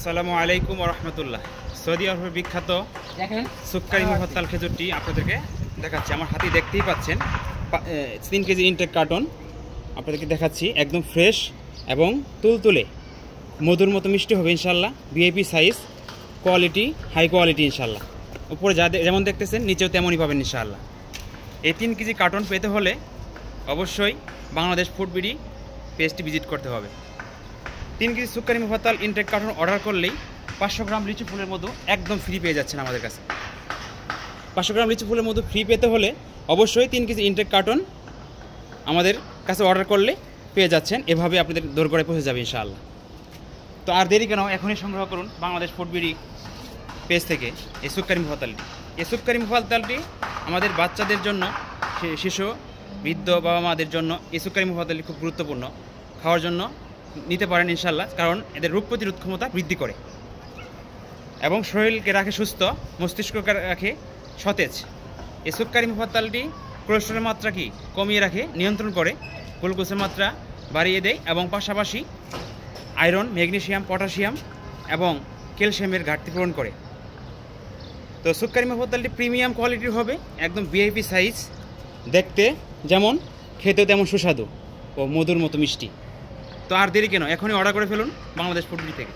আসসালামু আলাইকুম ওয়া রাহমাতুল্লাহ। সৌদি আরবের বিখ্যাত সুক্কারি মুফাত্তাল খেজুরটি আপনাদেরকে দেখাচ্ছি। আমার হাতে দেখতেই পাচ্ছেন 3 কেজি ইনটেক কার্টন আপনাদেরকে দেখাচ্ছি। একদম ফ্রেশ এবং তুলতুলে মধুর মতো মিষ্টি হবে ইনশাল্লাহ। VIP size, quality, high quality ইনশাল্লাহ। উপরে যা যেমন দেখতেছেন নিচেও তেমনই পাবেন ইনশাআল্লাহ। এই 3 কেজি কার্টন পেতে হলে অবশ্যই বাংলাদেশ ফুড বিডি পেজটি ভিজিট করতে হবে। 3 কেজি সুক্কারি মুফাত্তাল ইনটেক কার্টন অর্ডার করলেই 500 গ্রাম লিচু ফুলের মধু একদম ফ্রি পেয়ে যাচ্ছেন আমাদের কাছে। 500 গ্রাম লিচু ফুলের মধু ফ্রি পেতে হলে অবশ্যই 3 কেজি ইনটেক কার্টন আমাদের কাছে অর্ডার করলে পেয়ে যাচ্ছেন। এভাবে আপনাদের দোরগোড়ায় পৌঁছে যাবে ইনশাআল্লাহ। তো আর দেরি কেন, এখনই সংগ্রহ করুন বাংলাদেশ ফুড বিডি পেজ থেকে এই সুক্কারি মুফাত্তালটি। এই সুক্কারি মুফাত্তালটি আমাদের বাচ্চাদের জন্য, শিশু, বৃদ্ধ, বাবা মাদের জন্য এই সুক্কারি মুফাত্তালটি খুব গুরুত্বপূর্ণ। খাওয়ার জন্য নিতে পারেন ইনশাল্লাহ, কারণ এদের রোগ প্রতিরোধ ক্ষমতা বৃদ্ধি করে এবং শরীরকে রাখে সুস্থ, মস্তিষ্ককে রাখে সতেজ। এই সুক্কারি মুফাত্তালটি কোলেস্টেরলের মাত্রা কি কমিয়ে রাখে, নিয়ন্ত্রণ করে, গ্লুকোজের মাত্রা বাড়িয়ে দেয় এবং পাশাপাশি আয়রন, ম্যাগনেসিয়াম, পটাশিয়াম এবং ক্যালসিয়ামের ঘাটতি পূরণ করে। তো সুক্কারি মুফাত্তালটি প্রিমিয়াম কোয়ালিটির হবে, একদম ভিআইপি সাইজ, দেখতে যেমন খেতেও তেমন সুস্বাদু ও মধুর মতো মিষ্টি। তো আর দেরি কেন, এখনই অর্ডার করে ফেলুন বাংলাদেশ ফুড বিডি থেকে।